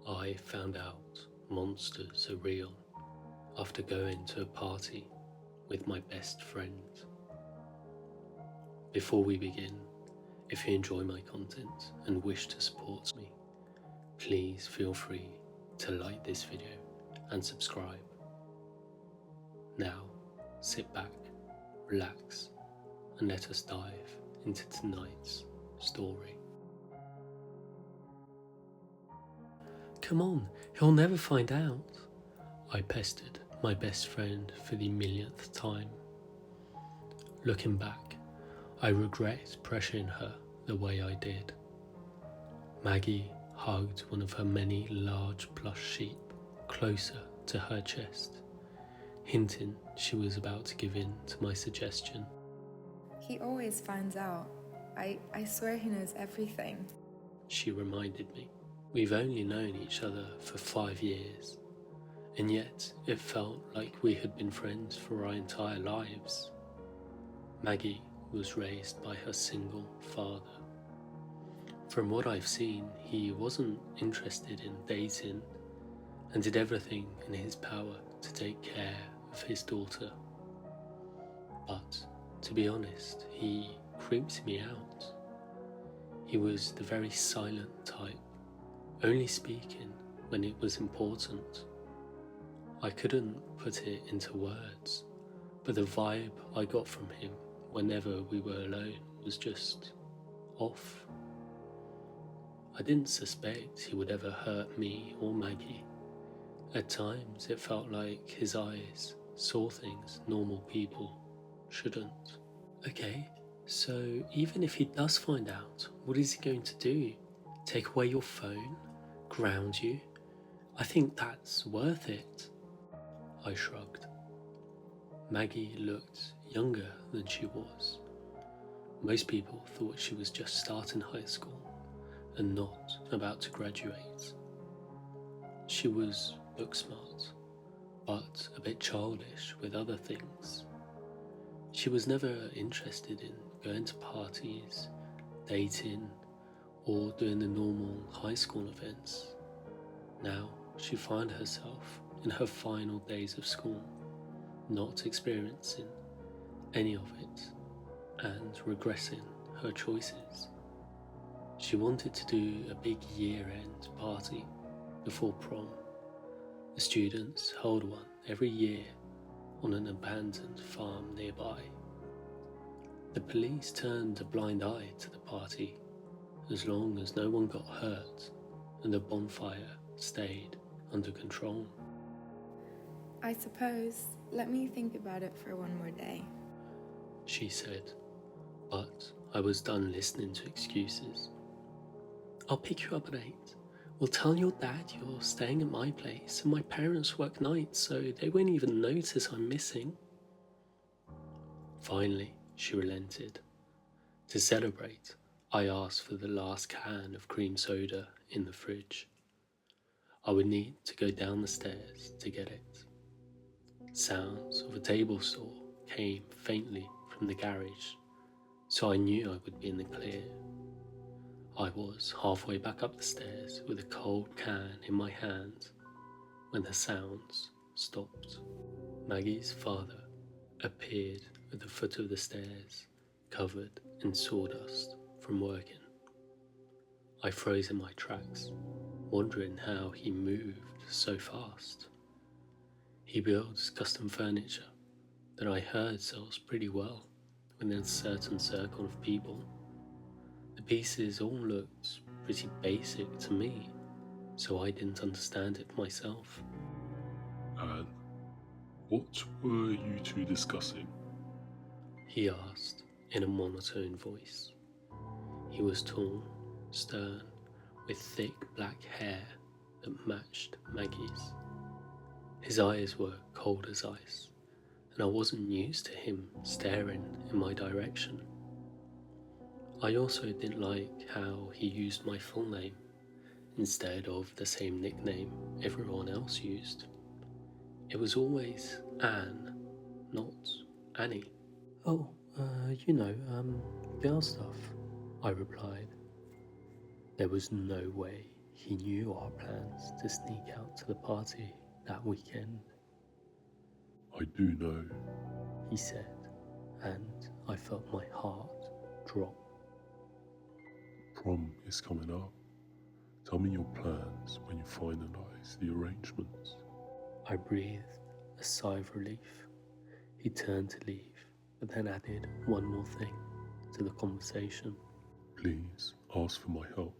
I found out monsters are real after going to a party with my best friend. Before we begin, if you enjoy my content and wish to support me, please feel free to like this video and subscribe. Now, sit back, relax, and let us dive into tonight's story. Come on, he'll never find out, I pestered my best friend for the millionth time. Looking back, I regret pressuring her the way I did. Maggie hugged one of her many large plush sheep closer to her chest, hinting she was about to give in to my suggestion. He always finds out. I swear he knows everything. She reminded me. We've only known each other for 5 years, and yet it felt like we had been friends for our entire lives. Maggie was raised by her single father. From what I've seen, he wasn't interested in dating and did everything in his power to take care of his daughter. But, to be honest, he creeped me out. He was the very silent type, only speaking when it was important. I couldn't put it into words, but the vibe I got from him whenever we were alone was just off. I didn't suspect he would ever hurt me or Maggie. At times it felt like his eyes saw things normal people shouldn't. Okay, so even if he does find out, what is he going to do? Take away your phone? Ground you? I think that's worth it. I shrugged. Maggie looked younger than she was. Most people thought she was just starting high school and not about to graduate. She was book smart, but a bit childish with other things. She was never interested in going to parties, dating, or doing the normal high school events. Now she found herself in her final days of school, not experiencing any of it and regretting her choices. She wanted to do a big year-end party before prom. The students hold one every year on an abandoned farm nearby. The police turned a blind eye to the party as long as no one got hurt and the bonfire stayed under control. I suppose, let me think about it for one more day, she said, but I was done listening to excuses. I'll pick you up at 8. We'll tell your dad you're staying at my place and my parents work nights so they won't even notice I'm missing. Finally, she relented. To celebrate, I asked for the last can of cream soda in the fridge. I would need to go down the stairs to get it. Sounds of a table saw came faintly from the garage, so I knew I would be in the clear. I was halfway back up the stairs with a cold can in my hand when the sounds stopped. Maggie's father appeared at the foot of the stairs, covered in sawdust from working. I froze in my tracks, wondering how he moved so fast. He builds custom furniture that I heard sells pretty well within a certain circle of people. The pieces all looked pretty basic to me, so I didn't understand it myself. And what were you two discussing? He asked in a monotone voice. He was tall, stern, with thick black hair that matched Maggie's. His eyes were cold as ice, and I wasn't used to him staring in my direction. I also didn't like how he used my full name instead of the same nickname everyone else used. It was always Anne, not Annie. Oh, girl stuff, I replied. There was no way He knew our plans to sneak out to the party that weekend, I do know. he said, and I felt my heart drop. Prom is coming up. Tell me your plans when you finalise the arrangements. I breathed a sigh of relief. He turned to leave, but then added one more thing to the conversation. Please ask for my help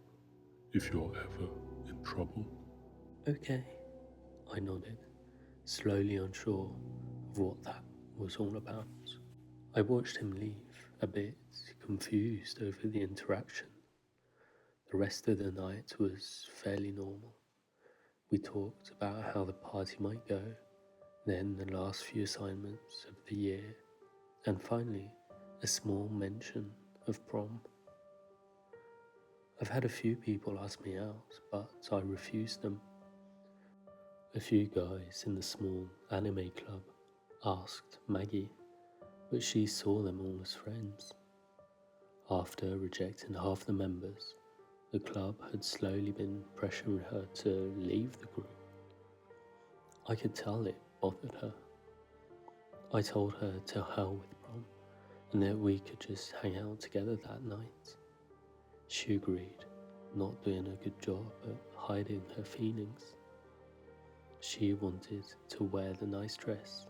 if you're ever in trouble. Okay, I nodded, slowly unsure of what that was all about. I watched him leave, a bit confused over the interaction. The rest of the night was fairly normal. We talked about how the party might go, then the last few assignments of the year, and finally a small mention of prom. I've had a few people ask me out, but I refused them. A few guys in the small anime club asked Maggie, but she saw them all as friends. After rejecting half the members, the club had slowly been pressuring her to leave the group. I could tell it bothered her. I told her to hell with prom and that we could just hang out together that night. She agreed, not doing a good job at hiding her feelings. She wanted to wear the nice dress,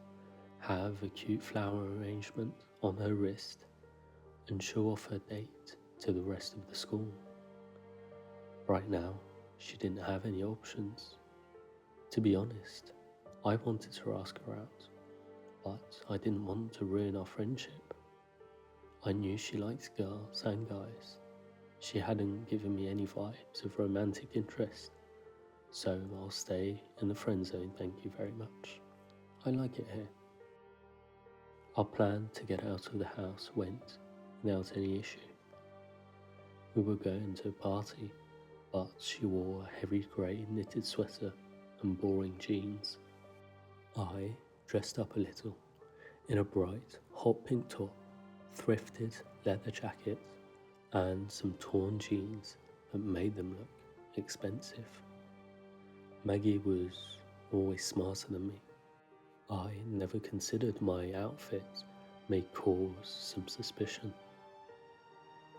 have a cute flower arrangement on her wrist, and show off her date to the rest of the school. Right now, she didn't have any options. To be honest, I wanted to ask her out, but I didn't want to ruin our friendship. I knew she liked girls and guys. She hadn't given me any vibes of romantic interest, so I'll stay in the friend zone, thank you very much. I like it here. Our plan to get out of the house went without any issue. We were going to a party, but she wore a heavy grey knitted sweater and boring jeans. I dressed up a little in a bright hot pink top, thrifted leather jacket, and some torn jeans that made them look expensive. Maggie was always smarter than me. I never considered my outfit may cause some suspicion.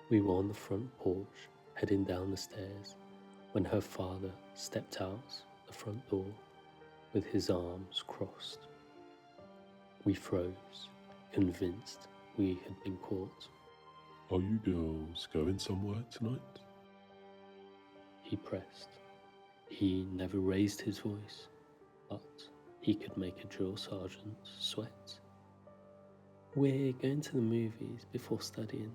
We were on the front porch, heading down the stairs, when her father stepped out the front door with his arms crossed. We froze, convinced we had been caught. Are you girls going somewhere tonight? He pressed. He never raised his voice, but he could make a drill sergeant sweat. We're going to the movies before studying.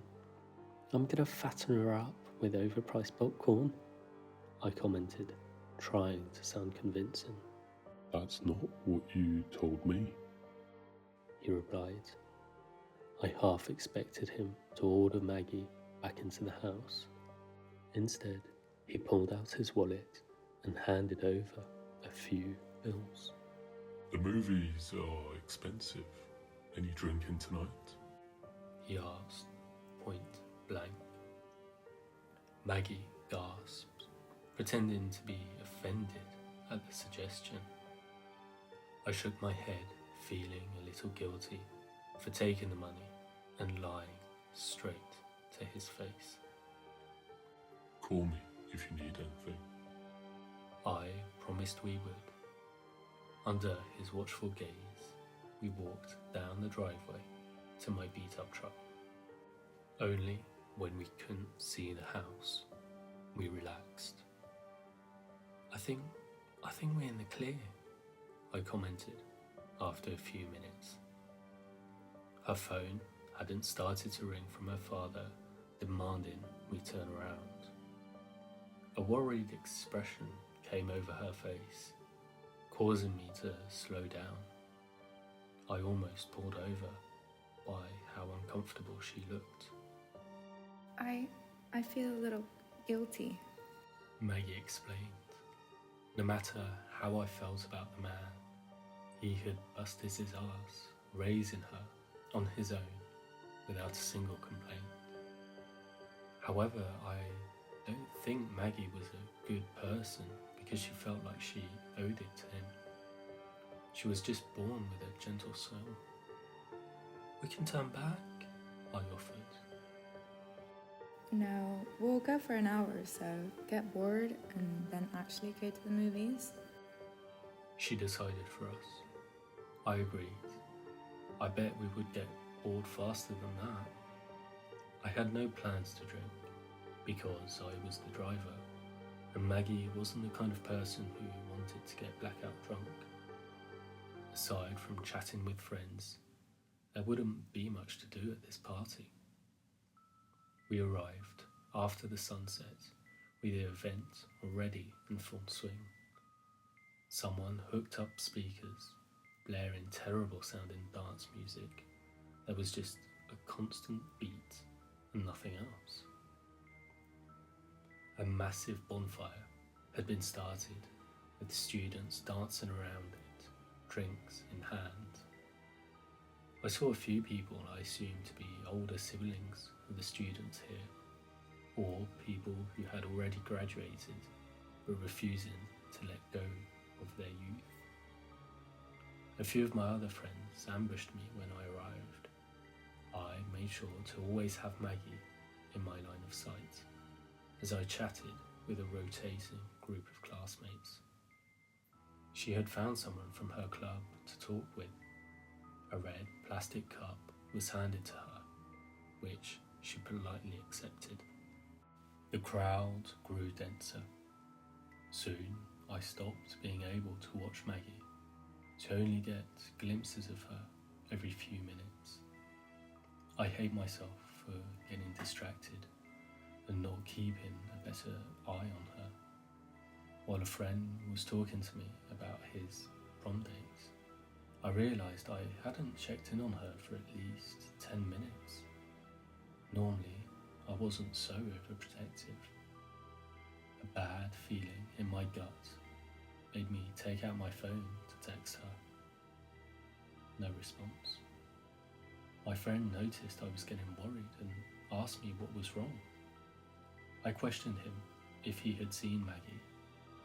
I'm gonna fatten her up with overpriced popcorn, I commented, trying to sound convincing. That's not what you told me. He replied. I half expected him to order Maggie back into the house. Instead, he pulled out his wallet and handed over a few bills. The movies are expensive. Any drinking tonight? He asked, point blank. Maggie gasped, pretending to be offended at the suggestion. I shook my head, feeling a little guilty for taking the money and lying straight to his face. Call me if you need anything. I promised we would. Under his watchful gaze, we walked down the driveway to my beat-up truck. Only when we couldn't see the house, we relaxed. I think we're in the clear, I commented after a few minutes. Her phone hadn't started to ring from her father, demanding we turn around. A worried expression came over her face, causing me to slow down. I almost pulled over by how uncomfortable she looked. I feel a little guilty. Maggie explained. No matter how I felt about the man, he had busted his ass, raising her on his own without a single complaint. However, don't think Maggie was a good person because she felt like she owed it to him. She was just born with a gentle soul. We can turn back, I offered. No, we'll go for an hour or so, get bored, and then actually go to the movies. She decided for us. I agreed. I bet we would get bored faster than that. I had no plans to drink because I was the driver, and Maggie wasn't the kind of person who wanted to get blackout drunk. Aside from chatting with friends, there wouldn't be much to do at this party. We arrived after the sunset with the event already in full swing. Someone hooked up speakers, blaring terrible sounding dance music. There was just a constant beat and nothing else. A massive bonfire had been started with students dancing around it, drinks in hand. I saw a few people I assumed to be older siblings of the students here, or people who had already graduated but refusing to let go of their youth. A few of my other friends ambushed me when I arrived. I made sure to always have Maggie in my line of sight as I chatted with a rotating group of classmates. She had found someone from her club to talk with. A red plastic cup was handed to her, which she politely accepted. The crowd grew denser. Soon I stopped being able to watch Maggie, to only get glimpses of her every few minutes. I hate myself for getting distracted and not keeping a better eye on her. While a friend was talking to me about his prom dates, I realised I hadn't checked in on her for at least 10 minutes. Normally, I wasn't so overprotective. A bad feeling in my gut made me take out my phone to text her. No response. My friend noticed I was getting worried and asked me what was wrong. I questioned him if he had seen Maggie,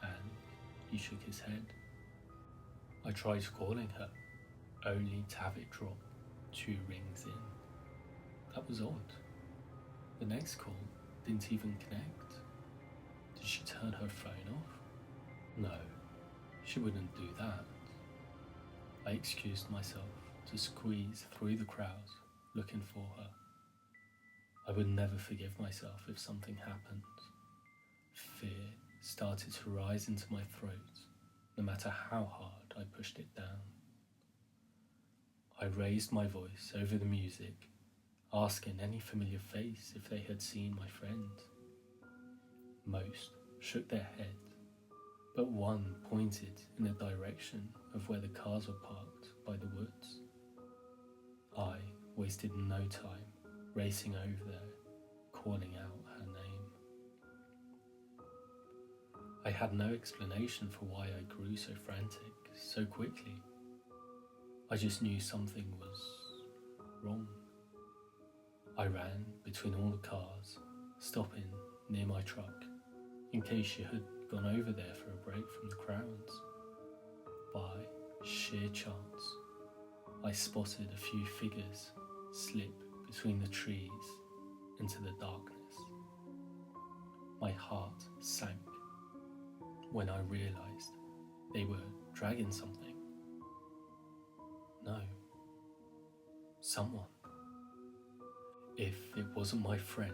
and he shook his head. I tried calling her, only to have it drop 2 rings in. That was odd. The next call didn't even connect. Did she turn her phone off? No, she wouldn't do that. I excused myself to squeeze through the crowd looking for her. I would never forgive myself if something happened. Fear started to rise into my throat, no matter how hard I pushed it down. I raised my voice over the music, asking any familiar face if they had seen my friend. Most shook their head, but one pointed in the direction of where the cars were parked by the woods. I wasted no time racing over there, calling out her name. I had no explanation for why I grew so frantic so quickly. I just knew something was wrong. I ran between all the cars, stopping near my truck in case she had gone over there for a break from the crowds. By sheer chance, I spotted a few figures slip between the trees into the darkness. My heart sank when I realized they were dragging something. No, someone. If it wasn't my friend,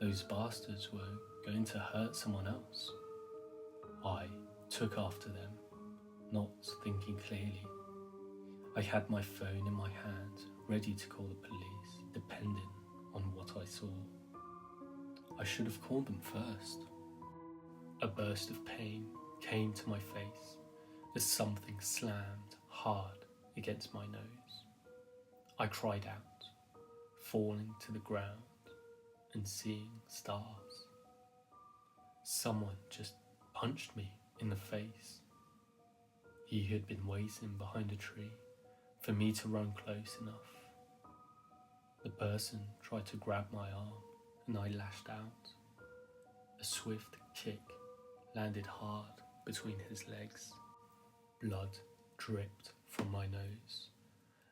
those bastards were going to hurt someone else. I took after them, not thinking clearly. I had my phone in my hand, ready to call the police, depending on what I saw. I should have called them first. A burst of pain came to my face as something slammed hard against my nose. I cried out, falling to the ground and seeing stars. Someone just punched me in the face. He had been waiting behind a tree for me to run close enough. The person tried to grab my arm and I lashed out. A swift kick landed hard between his legs. Blood dripped from my nose,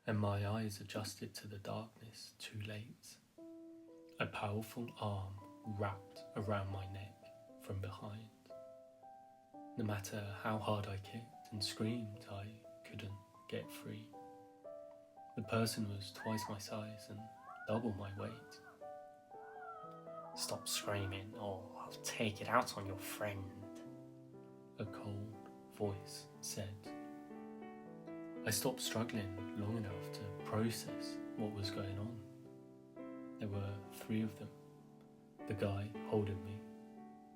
and my eyes adjusted to the darkness too late. A powerful arm wrapped around my neck from behind. No matter how hard I kicked and screamed, I couldn't get free. The person was twice my size and double my weight. Stop screaming or I'll take it out on your friend, a cold voice said. I stopped struggling long enough to process what was going on. There were 3 of them. The guy holding me,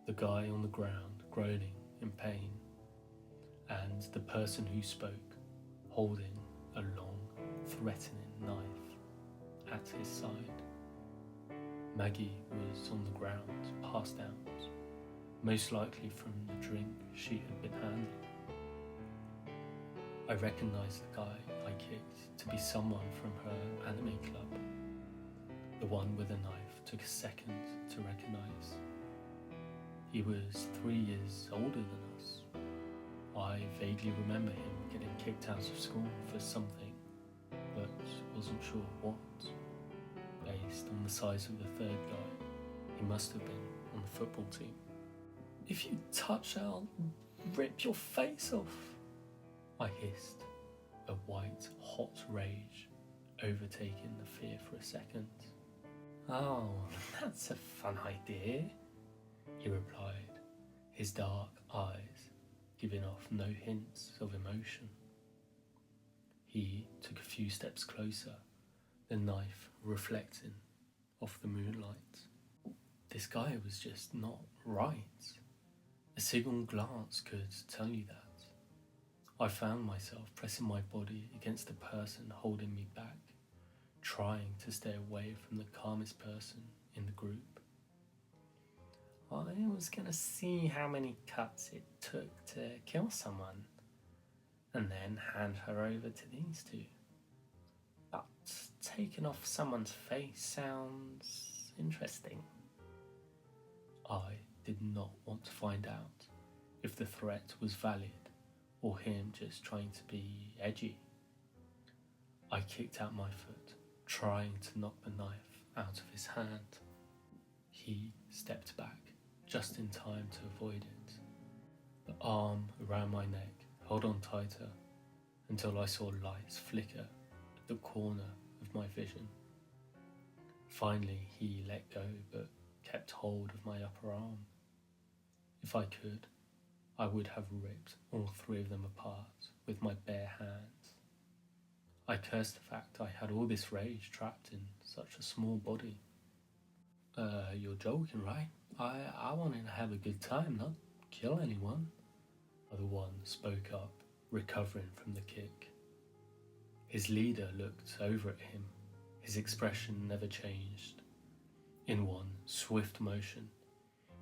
the guy on the ground groaning in pain, and the person who spoke holding a long, threatening knife at his side. Maggie was on the ground, passed out, most likely from the drink she had been handed. I recognised the guy I kicked to be someone from her anime club. The one with the knife took a second to recognise. He was 3 years older than us. I vaguely remember him getting kicked out of school for something, but wasn't sure what. Based on the size of the 3rd guy, he must have been on the football team. If you touch, I'll rip your face off, I hissed, a white, hot rage overtaking the fear for a second. Oh, that's a fun idea, he replied, his dark eyes giving off no hints of emotion. He took a few steps closer, the knife reflecting off the moonlight. This guy was just not right. A single glance could tell you that. I found myself pressing my body against the person holding me back, trying to stay away from the calmest person in the group. I was gonna see how many cuts it took to kill someone, and then hand her over to these 2. But taking off someone's face sounds interesting. I did not want to find out if the threat was valid or him just trying to be edgy. I kicked out my foot, trying to knock the knife out of his hand. He stepped back, just in time to avoid it. The arm around my neck held on tighter until I saw lights flicker at the corner of my vision. Finally, he let go but kept hold of my upper arm. If I could, I would have ripped all 3 of them apart with my bare hands. I cursed the fact I had all this rage trapped in such a small body. You're joking, right? I wanted to have a good time, not kill anyone. The one spoke up, recovering from the kick. His leader looked over at him. His expression never changed. In one swift motion,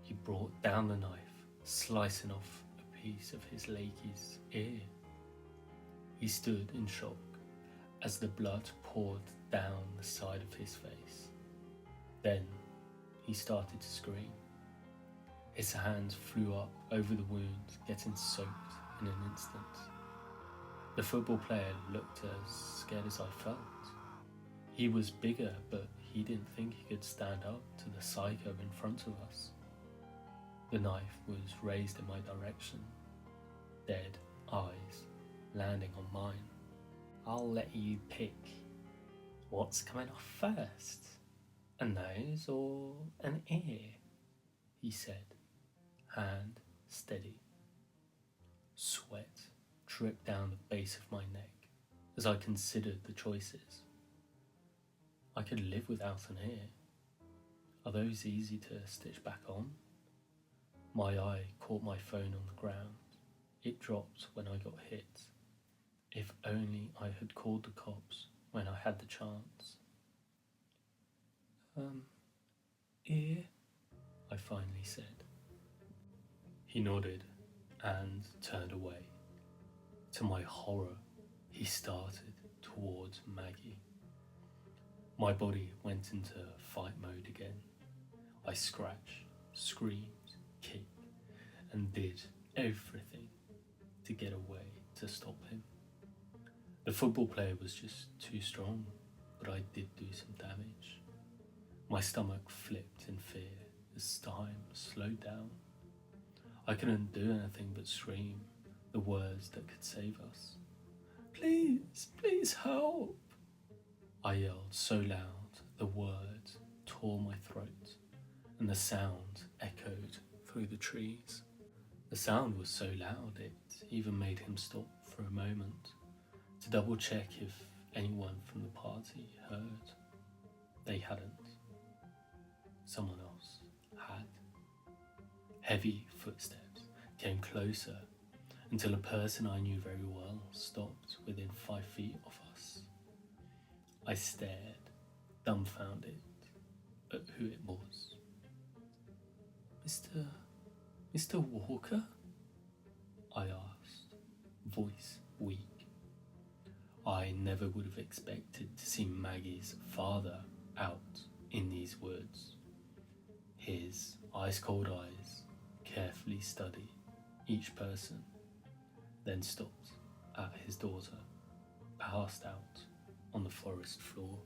he brought down the knife, slicing off a piece of his lackey's ear. He stood in shock as the blood poured down the side of his face. Then he started to scream. His hands flew up over the wound, getting soaked in an instant. The football player looked as scared as I felt. He was bigger, but he didn't think he could stand up to the psycho in front of us. The knife was raised in my direction, dead eyes landing on mine. I'll let you pick. What's coming off first? A nose or an ear? He said, hand steady. Sweat dripped down the base of my neck as I considered the choices. I could live without an ear. Are those easy to stitch back on? My eye caught my phone on the ground. It dropped when I got hit. If only I had called the cops when I had the chance. Ear? I finally said. He nodded and turned away. To my horror, he started towards Maggie. My body went into fight mode again. I scratched, screamed, kick, and did everything to get away to stop him. The football player was just too strong, but I did do some damage. My stomach flipped in fear as time slowed down. I couldn't do anything but scream the words that could save us. Please, please help! I yelled so loud the words tore my throat, and the sound echoed through the trees. The sound was so loud it even made him stop for a moment to double check if anyone from the party heard. They hadn't. Someone else had. Heavy footsteps came closer until a person I knew very well stopped within 5 feet of us. I stared, dumbfounded, at who it was. Mr. Walker? I asked, voice weak. I never would have expected to see Maggie's father out in these woods. His ice-cold eyes carefully study each person, then stopped at his daughter, passed out on the forest floor.